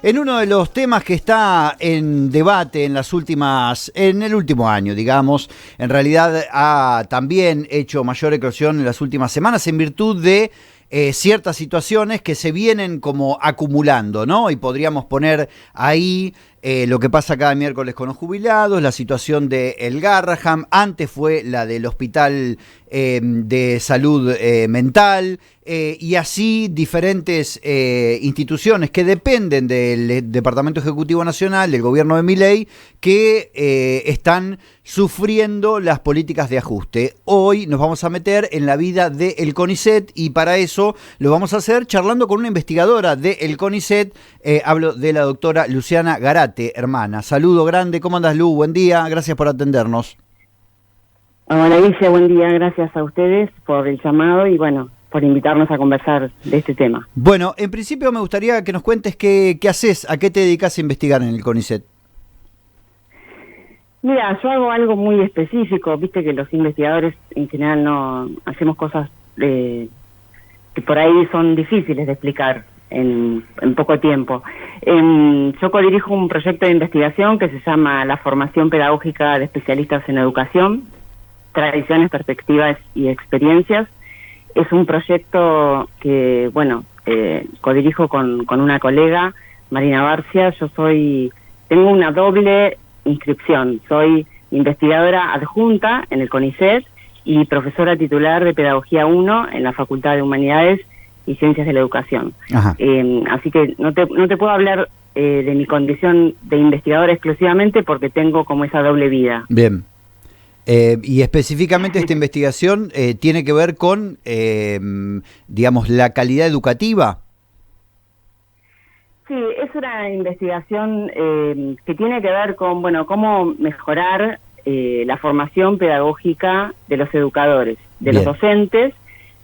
En uno de los temas que está en debate en el último año, digamos, en realidad ha también hecho mayor eclosión en las últimas semanas en virtud de ciertas situaciones que se vienen como acumulando, ¿no? Y podríamos poner ahí lo que pasa cada miércoles con los jubilados, la situación de El Garraham, antes fue la del Hospital de Salud Mental, y así diferentes instituciones que dependen del Departamento Ejecutivo Nacional, del gobierno de Milei, que están sufriendo las políticas de ajuste. Hoy nos vamos a meter en la vida del CONICET y para eso lo vamos a hacer charlando con una investigadora del CONICET. Hablo de la doctora Luciana Garate, hermana. Saludo grande, ¿cómo andas, Lu? Buen día, gracias por atendernos. Hola, Alicia, buen día, gracias a ustedes por el llamado y bueno, por invitarnos a conversar de este tema. Bueno, en principio me gustaría que nos cuentes qué haces, a qué te dedicas a investigar en el CONICET. Mira, yo hago algo muy específico, viste que los investigadores en general no hacemos cosas que por ahí son difíciles de explicar en poco tiempo. Yo codirijo un proyecto de investigación que se llama la Formación Pedagógica de Especialistas en Educación, Tradiciones, Perspectivas y Experiencias. Es un proyecto que, bueno, codirijo con una colega, Marina Barcia. Tengo una doble inscripción. Soy investigadora adjunta en el CONICET y profesora titular de Pedagogía 1 en la Facultad de Humanidades y Ciencias de la Educación. Así que no te puedo hablar de mi condición de investigadora exclusivamente porque tengo como esa doble vida. Bien. Y específicamente esta investigación tiene que ver con, digamos, la calidad educativa. Sí, es una investigación que tiene que ver con, bueno, cómo mejorar la formación pedagógica de los educadores, de los docentes,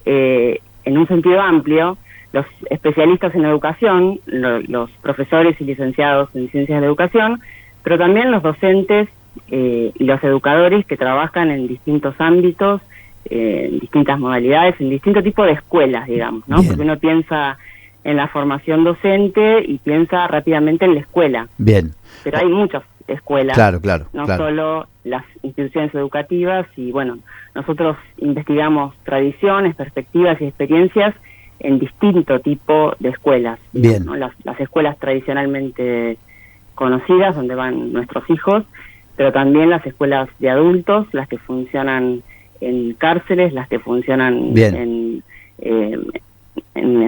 en un sentido amplio, los especialistas en educación, los profesores y licenciados en ciencias de educación, pero también los docentes y los educadores que trabajan en distintos ámbitos, en distintas modalidades, en distintos tipos de escuelas, digamos, ¿no? Bien. Porque uno piensa en la formación docente y piensa rápidamente en la escuela. Bien. Pero hay muchas escuelas, no claro. solo las instituciones educativas, y bueno, nosotros investigamos tradiciones, perspectivas y experiencias en distinto tipo de escuelas. Bien. ¿No? Las escuelas tradicionalmente conocidas, donde van nuestros hijos, pero también las escuelas de adultos, las que funcionan en cárceles, las que funcionan en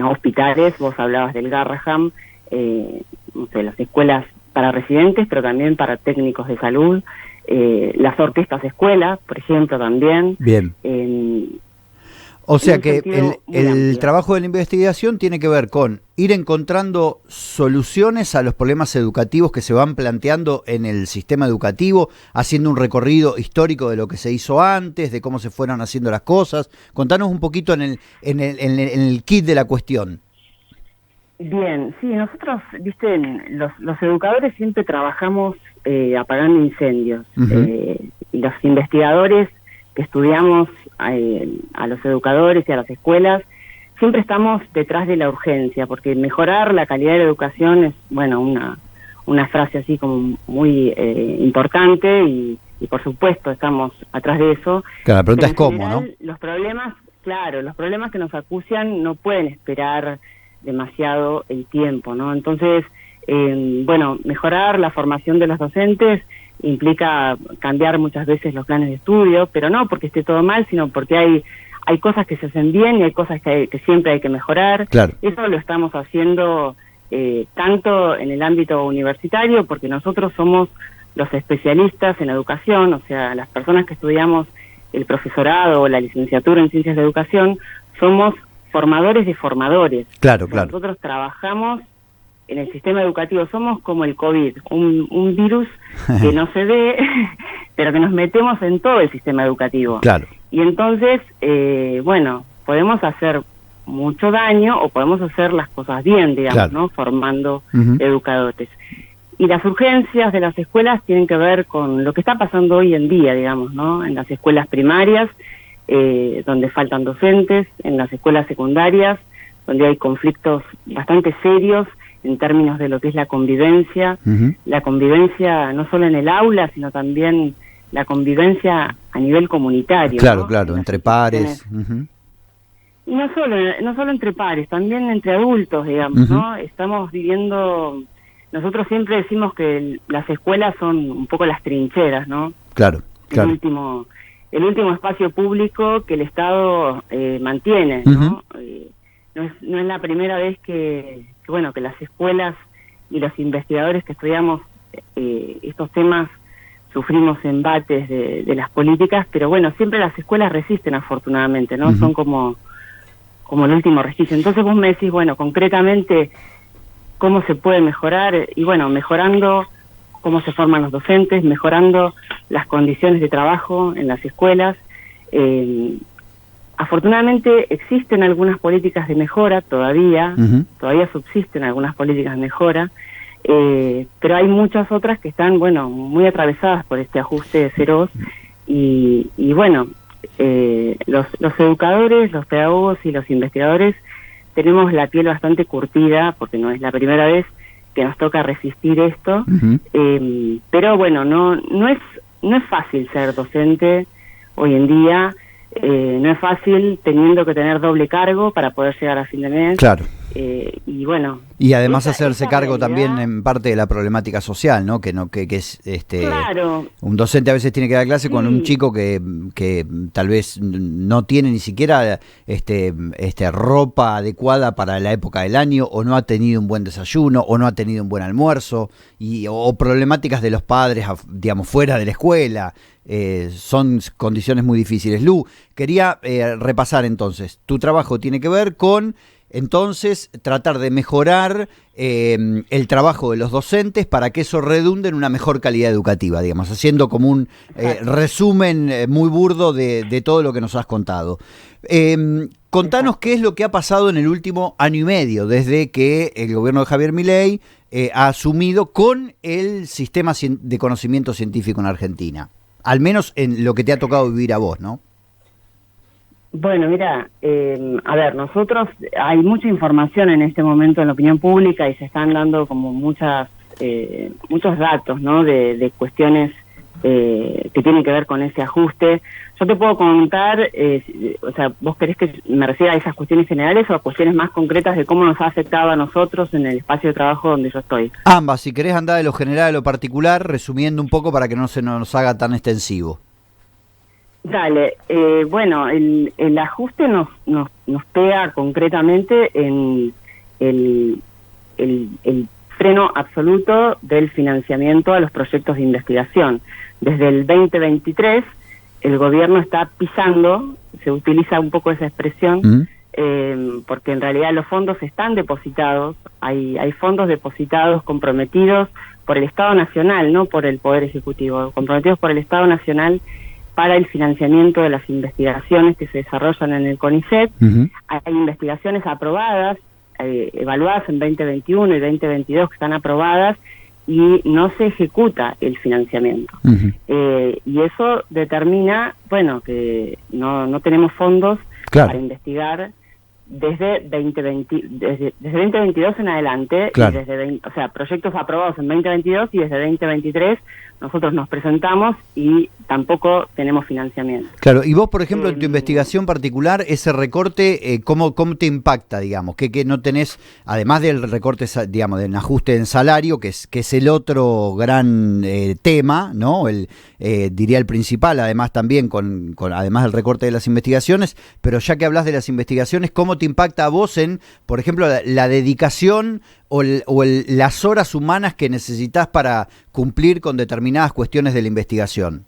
hospitales. Vos hablabas del Garraham, no sé, las escuelas para residentes, pero también para técnicos de salud, las orquestas escuelas, por ejemplo, también. Bien. O sea que el trabajo de la investigación tiene que ver con ir encontrando soluciones a los problemas educativos que se van planteando en el sistema educativo, haciendo un recorrido histórico de lo que se hizo antes, de cómo se fueron haciendo las cosas. Contanos un poquito en el kit de la cuestión. Bien, sí, nosotros, viste, los educadores siempre trabajamos apagando incendios. Y los investigadores que estudiamos a los educadores y a las escuelas, siempre estamos detrás de la urgencia, porque mejorar la calidad de la educación es, bueno, una frase así como muy importante y por supuesto estamos atrás de eso. Claro, la pregunta es cómo, ¿no? Los problemas que nos acucian no pueden esperar demasiado el tiempo, ¿no? Entonces, bueno, mejorar la formación de los docentes implica cambiar muchas veces los planes de estudio, pero no porque esté todo mal, sino porque hay cosas que se hacen bien y hay cosas que siempre hay que mejorar. Claro. Eso lo estamos haciendo tanto en el ámbito universitario, porque nosotros somos los especialistas en educación, o sea, las personas que estudiamos el profesorado o la licenciatura en ciencias de educación, somos formadores de formadores. Claro. Nosotros trabajamos en el sistema educativo, somos como el COVID, un virus que no se ve, pero que nos metemos en todo el sistema educativo. Claro. Y entonces, bueno, podemos hacer mucho daño o podemos hacer las cosas bien, digamos, ¿no? Formando educadores. Y las urgencias de las escuelas tienen que ver con lo que está pasando hoy en día, digamos, ¿no? En las escuelas primarias, donde faltan docentes, en las escuelas secundarias, donde hay conflictos bastante serios en términos de lo que es la convivencia no solo en el aula, sino también la convivencia a nivel comunitario. Claro, ¿no? claro, entre pares. Y no solo entre pares, también entre adultos, digamos, ¿no? Estamos viviendo, nosotros siempre decimos que las escuelas son un poco las trincheras, ¿no? Claro, claro. El último espacio público que el Estado mantiene, ¿no? No es la primera vez que las escuelas y los investigadores que estudiamos estos temas sufrimos embates de las políticas, pero bueno, siempre las escuelas resisten, afortunadamente, ¿no? Son como el último resquicio. Entonces vos me decís, bueno, concretamente, ¿cómo se puede mejorar? Y bueno, mejorando cómo se forman los docentes, mejorando las condiciones de trabajo en las escuelas. Afortunadamente existen algunas políticas de mejora todavía subsisten algunas políticas de mejora, pero hay muchas otras que están, bueno, muy atravesadas por este ajuste feroz y bueno, los educadores, los pedagogos y los investigadores tenemos la piel bastante curtida porque no es la primera vez que nos toca resistir esto, pero bueno, no es fácil ser docente hoy en día. No es fácil teniendo que tener doble cargo para poder llegar a fin de mes. Claro. Y bueno. Y además hacerse cargo también en parte de la problemática social, ¿no? Que es claro. Un docente a veces tiene que dar clase con un chico que tal vez no tiene ni siquiera ropa adecuada para la época del año, o no ha tenido un buen desayuno, o no ha tenido un buen almuerzo, o problemáticas de los padres, digamos, fuera de la escuela. Son condiciones muy difíciles. Lu, quería repasar entonces. Tu trabajo tiene que ver con, entonces, tratar de mejorar el trabajo de los docentes para que eso redunde en una mejor calidad educativa, digamos, haciendo como un resumen muy burdo de todo lo que nos has contado. Contanos qué es lo que ha pasado en el último año y medio, desde que el gobierno de Javier Milei ha asumido con el sistema de conocimiento científico en Argentina. Al menos en lo que te ha tocado vivir a vos, ¿no? Bueno, mira, a ver, nosotros, hay mucha información en este momento en la opinión pública y se están dando como muchos datos, ¿no? De cuestiones que tienen que ver con ese ajuste. Yo te puedo contar, o sea, ¿vos querés que me refiera a esas cuestiones generales o a cuestiones más concretas de cómo nos ha afectado a nosotros en el espacio de trabajo donde yo estoy? Ambas, si querés andar de lo general a lo particular, resumiendo un poco para que no se nos haga tan extensivo. Dale, bueno, el ajuste nos pega concretamente en el freno absoluto del financiamiento a los proyectos de investigación. Desde el 2023 el gobierno está pisando, se utiliza un poco esa expresión, porque en realidad los fondos están depositados, hay fondos depositados comprometidos por el Estado Nacional, no por el Poder Ejecutivo, comprometidos por el Estado Nacional para el financiamiento de las investigaciones que se desarrollan en el CONICET. Hay investigaciones aprobadas, evaluadas en 2021 y 2022 que están aprobadas, y no se ejecuta el financiamiento. Y eso determina, bueno, que no tenemos fondos para investigar desde 2022 en adelante, y desde o sea, proyectos aprobados en 2022 y desde 2023 nosotros nos presentamos y tampoco tenemos financiamiento. Claro, y vos, por ejemplo, en tu investigación particular, ese recorte, ¿cómo te impacta, digamos? Que no tenés, además del recorte, digamos, del ajuste en salario, que es el otro gran tema, ¿no? Diría el principal, además también además del recorte de las investigaciones, pero ya que hablas de las investigaciones, ¿cómo te impacta a vos en, por ejemplo, la dedicación o las horas humanas que necesitas para cumplir con determinadas cuestiones de la investigación?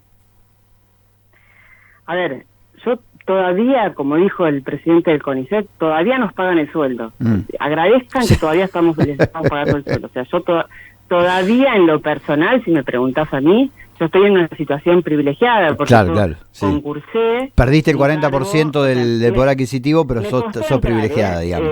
A ver, yo todavía, como dijo el presidente del CONICET, todavía nos pagan el sueldo. Agradezcan que todavía les estamos pagando el sueldo. O sea, yo todavía en lo personal, si me preguntás a mí, yo estoy en una situación privilegiada porque concursé. Perdiste el 40% del poder adquisitivo, pero sos privilegiada, digamos.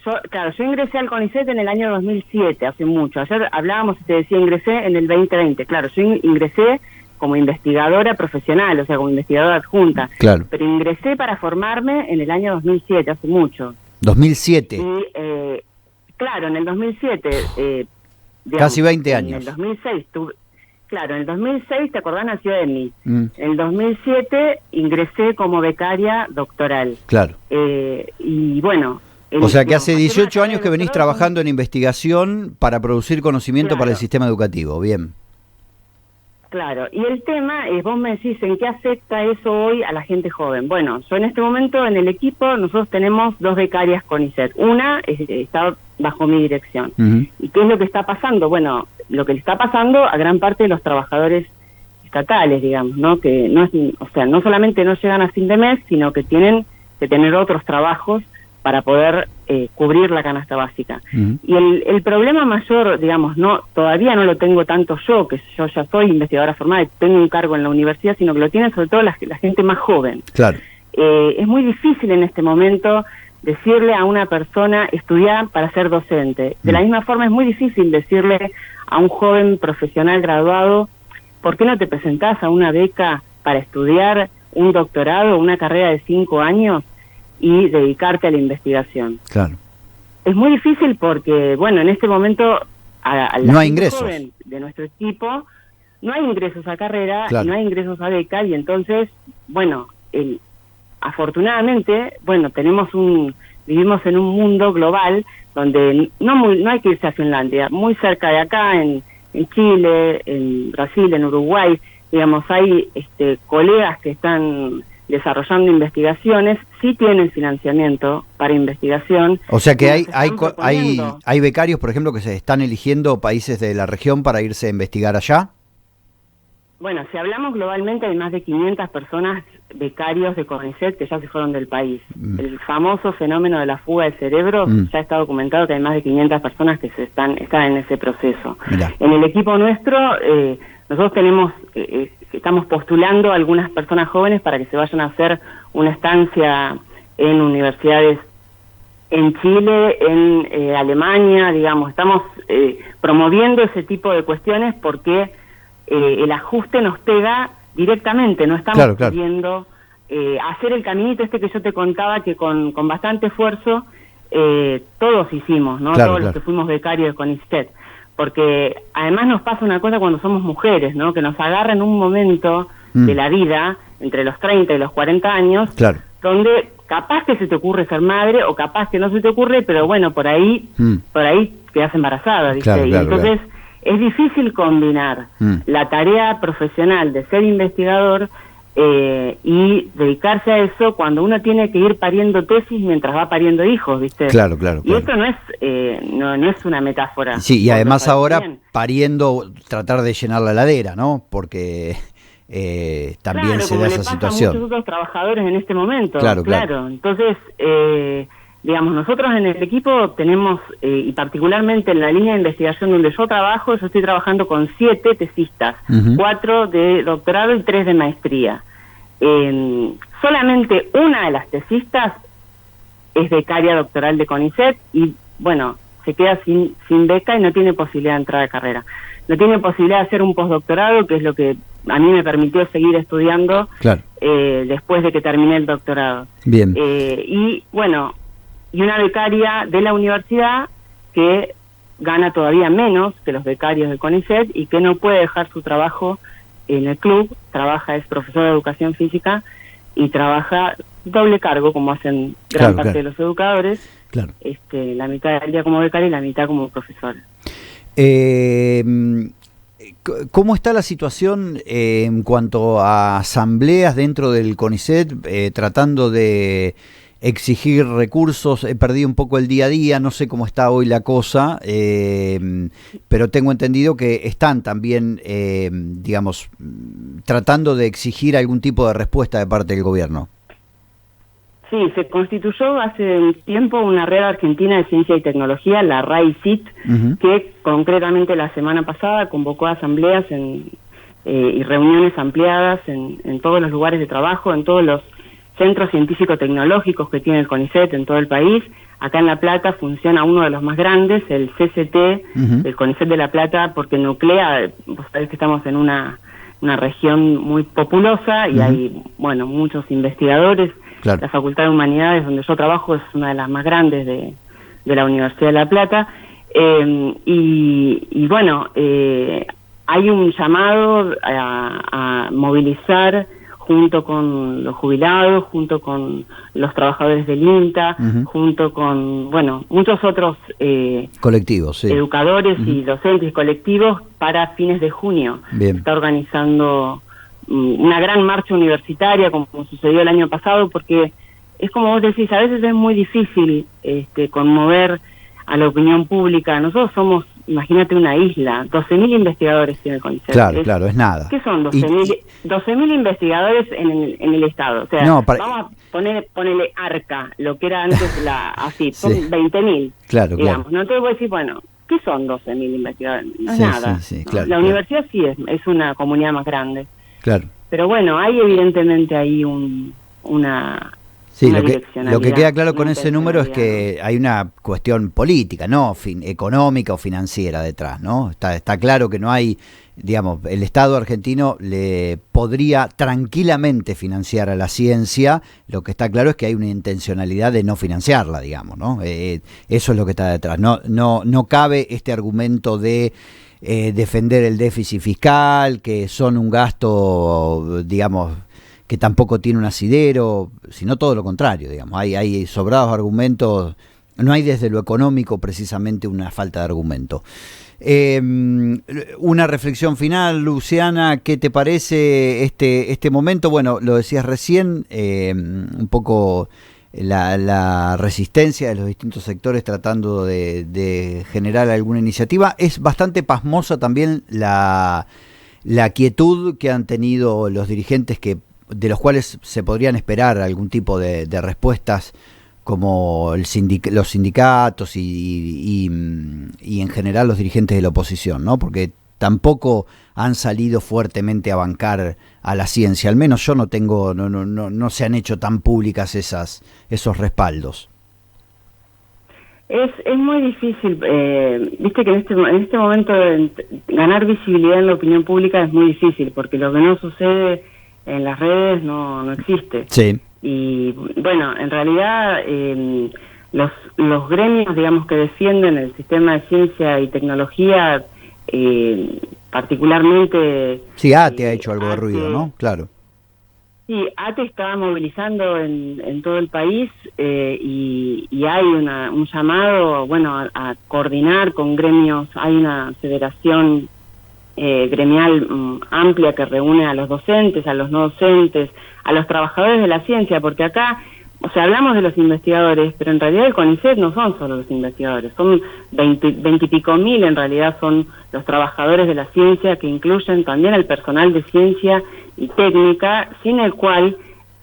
Yo ingresé al CONICET en el año 2007, hace mucho. Ayer hablábamos y te decía, ingresé en el 2020. Claro, yo ingresé como investigadora profesional, o sea, como investigadora adjunta. Claro. Pero ingresé para formarme en el año 2007, hace mucho. 2007. Y, Claro, en el 2007. Casi 20 años. En el 2006 Claro, en el 2006, ¿te acordás? Nació Emi. En el 2007 ingresé como becaria doctoral. Claro. Y bueno... O sea que hace 18 años que venís trabajando en investigación para producir conocimiento para el sistema educativo. Bien. Claro, y el tema es, vos me decís, ¿en qué afecta eso hoy a la gente joven? Bueno, yo en este momento en el equipo, nosotros tenemos 2 becarias CONICET. Una está bajo mi dirección. ¿Y qué es lo que está pasando? Bueno, lo que le está pasando a gran parte de los trabajadores estatales, digamos, ¿no? Que no es, o sea, no solamente no llegan a fin de mes, sino que tienen que tener otros trabajos para poder cubrir la canasta básica. Y el problema mayor, digamos, todavía no lo tengo tanto yo, que yo ya soy investigadora formada y tengo un cargo en la universidad, sino que lo tiene sobre todo la gente más joven. Claro. Es muy difícil en este momento decirle a una persona estudiar para ser docente. De la misma forma es muy difícil decirle a un joven profesional graduado, ¿por qué no te presentás a una beca para estudiar un doctorado, una carrera de 5 años y dedicarte a la investigación? Claro. Es muy difícil porque, bueno, en este momento no hay ingresos joven de nuestro equipo, no hay ingresos a carrera, claro, y no hay ingresos a beca, y entonces, bueno, afortunadamente, bueno, vivimos en un mundo global donde no hay que irse a Finlandia, muy cerca de acá, en Chile, en Brasil, en Uruguay, digamos, hay colegas que están desarrollando investigaciones, sí tienen financiamiento para investigación. O sea que hay becarios, por ejemplo, que se están eligiendo países de la región para irse a investigar allá. Bueno, si hablamos globalmente, hay más de 500 personas becarios de CONICET que ya se fueron del país. El famoso fenómeno de la fuga de cerebro, ya está documentado que hay más de 500 personas que están en ese proceso. Mirá. En el equipo nuestro, nosotros estamos postulando a algunas personas jóvenes para que se vayan a hacer una estancia en universidades en Chile, en Alemania, digamos. Estamos promoviendo ese tipo de cuestiones porque el ajuste nos pega directamente, no estamos pudiendo hacer el caminito que yo te contaba que con bastante esfuerzo todos hicimos, ¿no? Todos los que fuimos becarios de CONICET. Porque además nos pasa una cosa cuando somos mujeres, ¿no? Que nos agarra en un momento de la vida, entre los 30 y los 40 años, donde capaz que se te ocurre ser madre o capaz que no se te ocurre, pero bueno, por ahí quedas embarazada, ¿viste? Y entonces es difícil combinar la tarea profesional de ser investigador y dedicarse a eso cuando uno tiene que ir pariendo tesis mientras va pariendo hijos, ¿viste? Claro. Y esto no es una metáfora. Sí, y además ahora pariendo, tratar de llenar la heladera, ¿no? Porque también se da esa situación. Como le pasa a muchos otros trabajadores en este momento. Claro. Entonces, digamos, nosotros en el equipo tenemos, y particularmente en la línea de investigación donde yo trabajo, yo estoy trabajando con 7 tesistas, 4 de doctorado y 3 de maestría. Solamente una de las tesistas es becaria doctoral de CONICET y, bueno, se queda sin beca y no tiene posibilidad de entrar a carrera. No tiene posibilidad de hacer un postdoctorado, que es lo que a mí me permitió seguir estudiando después de que terminé el doctorado. Bien. Y, bueno, y una becaria de la universidad que gana todavía menos que los becarios de CONICET y que no puede dejar su trabajo en el club, es profesora de educación física y trabaja doble cargo, como hacen gran parte de los educadores, la mitad del día como becaria y la mitad como profesora. ¿Cómo está la situación en cuanto a asambleas dentro del CONICET tratando de exigir recursos? He perdido un poco el día a día, no sé cómo está hoy la cosa, pero tengo entendido que están también, digamos, tratando de exigir algún tipo de respuesta de parte del gobierno. Sí, se constituyó hace un tiempo una red argentina de ciencia y tecnología, la RAICIT, que concretamente la semana pasada convocó asambleas y reuniones ampliadas en todos los lugares de trabajo, en todos los centros científico-tecnológicos que tiene el CONICET en todo el país. Acá en La Plata funciona uno de los más grandes, el CCT, el CONICET de La Plata, porque nuclea, vos sabés que estamos en una región muy populosa y hay, bueno, muchos investigadores. La Facultad de Humanidades, donde yo trabajo, es una de las más grandes de la Universidad de La Plata, y bueno, hay un llamado a movilizar junto con los jubilados, junto con los trabajadores del INTA, junto con, bueno, muchos otros colectivos, sí, educadores y docentes y colectivos para fines de junio. Bien. Está organizando una gran marcha universitaria, como sucedió el año pasado, porque es como vos decís, a veces es muy difícil conmover a la opinión pública. Nosotros somos, imagínate, una isla, 12.000 investigadores tiene el CONICET. Claro, es nada. ¿Qué son 12.000 investigadores en el Estado? O sea, vamos a ponerle arca, lo que era antes la AFIP, son 20.000, digamos. Claro. ¿No? Entonces vos decís, bueno, ¿qué son 12.000 investigadores? No es nada. Claro, la universidad sí es una comunidad más grande. Claro. Pero bueno, hay evidentemente ahí una... Sí, lo que queda claro con ese número es que hay una cuestión política, no económica o financiera detrás, ¿no? Está claro que no hay, digamos, el Estado argentino le podría tranquilamente financiar a la ciencia, lo que está claro es que hay una intencionalidad de no financiarla, digamos, ¿no? Eso es lo que está detrás. No cabe este argumento de defender el déficit fiscal, que son un gasto, digamos, que tampoco tiene un asidero, sino todo lo contrario, digamos. Hay sobrados argumentos, no hay desde lo económico precisamente una falta de argumento. Una reflexión final, Luciana, ¿qué te parece este momento? Bueno, lo decías recién, un poco la resistencia de los distintos sectores tratando de generar alguna iniciativa. Es bastante pasmosa también la quietud que han tenido los dirigentes de los cuales se podrían esperar algún tipo de respuestas, como los sindicatos y en general los dirigentes de la oposición, ¿no? Porque tampoco han salido fuertemente a bancar a la ciencia, al menos yo no se han hecho tan públicas esos respaldos. Es muy difícil, viste que en este momento ganar visibilidad en la opinión pública es muy difícil, porque lo que no sucede en las redes no existe. Sí. Y bueno, en realidad los gremios, digamos, que defienden el sistema de ciencia y tecnología, particularmente... Sí, ATE ha hecho algo de ruido, ¿no? Claro. Sí, ATE está movilizando en todo el país y hay un llamado, bueno, a coordinar con gremios. Hay una federación gremial amplia que reúne a los docentes, a los no docentes, a los trabajadores de la ciencia, porque acá, o sea, hablamos de los investigadores, pero en realidad el CONICET no son solo los investigadores, son 20 y pico mil, en realidad son los trabajadores de la ciencia, que incluyen también el personal de ciencia y técnica, sin el cual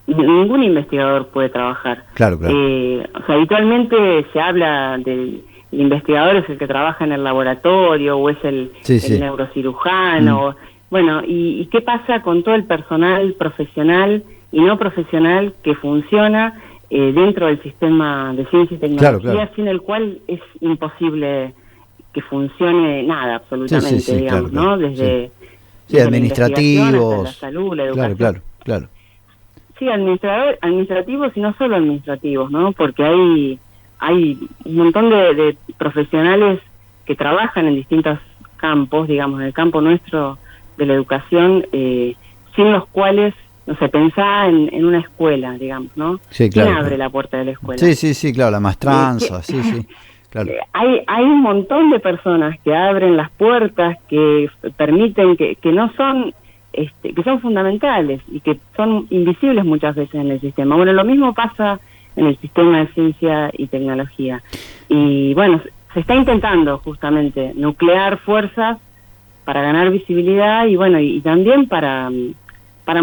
ningún investigador puede trabajar. Claro. O sea, habitualmente se habla del... El investigador es el que trabaja en el laboratorio o es el neurocirujano. Bueno, ¿y qué pasa con todo el personal profesional y no profesional que funciona dentro del sistema de ciencia y tecnología, sin el cual es imposible que funcione nada, absolutamente, digamos, ¿no? Desde administrativos, la salud, la educación. Claro. Sí, administrativos y no solo administrativos, ¿no? Porque hay un montón de profesionales que trabajan en distintos campos, digamos, en el campo nuestro de la educación, sin los cuales, no sé, pensá en una escuela, digamos, ¿no? Sí, claro. ¿Quién abre la puerta de la escuela? Sí, claro, la maestranza, claro. Hay un montón de personas que abren las puertas, que permiten, que no son, que son fundamentales y que son invisibles muchas veces en el sistema. Bueno, lo mismo pasa en el sistema de ciencia y tecnología. Y bueno, se está intentando justamente nuclear fuerzas para ganar visibilidad y bueno, y también para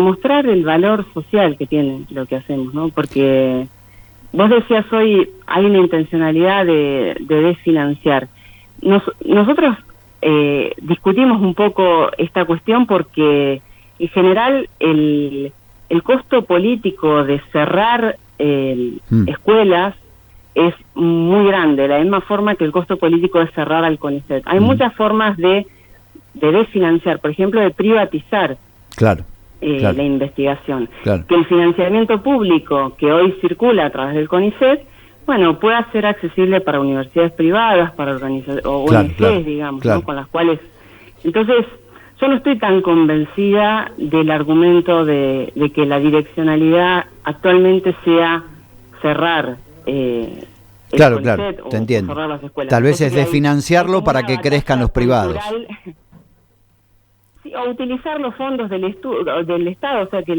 mostrar el valor social que tiene lo que hacemos, ¿no? Porque vos decías hoy, hay una intencionalidad de desfinanciar. Nosotros discutimos un poco esta cuestión porque en general el costo político de cerrar escuelas es muy grande, de la misma forma que el costo político de cerrar al CONICET. Hay muchas formas de desfinanciar, por ejemplo, de privatizar la investigación. Que el financiamiento público que hoy circula a través del CONICET, bueno, pueda ser accesible para universidades privadas, para organizaciones o Claro, ONGs, claro, digamos, claro. ¿no? Con las cuales... Entonces, yo no estoy tan convencida del argumento de que la direccionalidad actualmente sea cerrar el Claro, CONICET claro, o te entiendo. cerrar las escuelas. Tal vez Entonces, es de hay financiarlo como para una que crezcan los batalla privados. cultural. Sí, o utilizar los fondos del Estado, o sea, que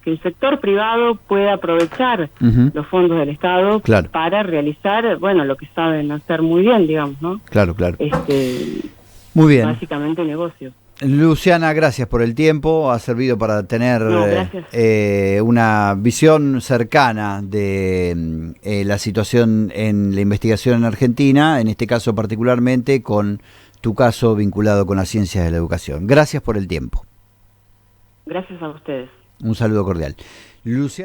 el sector privado pueda aprovechar Ujú. los fondos del Estado Claro. para realizar, bueno, lo que saben hacer muy bien, digamos, ¿no? Claro, claro. Este, Muy bien. básicamente negocios. Luciana, gracias por el tiempo. Ha servido para tener No, gracias. una visión cercana de la situación en la investigación en Argentina, en este caso particularmente con tu caso vinculado con las ciencias de la educación. Gracias por el tiempo. Gracias a ustedes. Un saludo cordial. Luciana.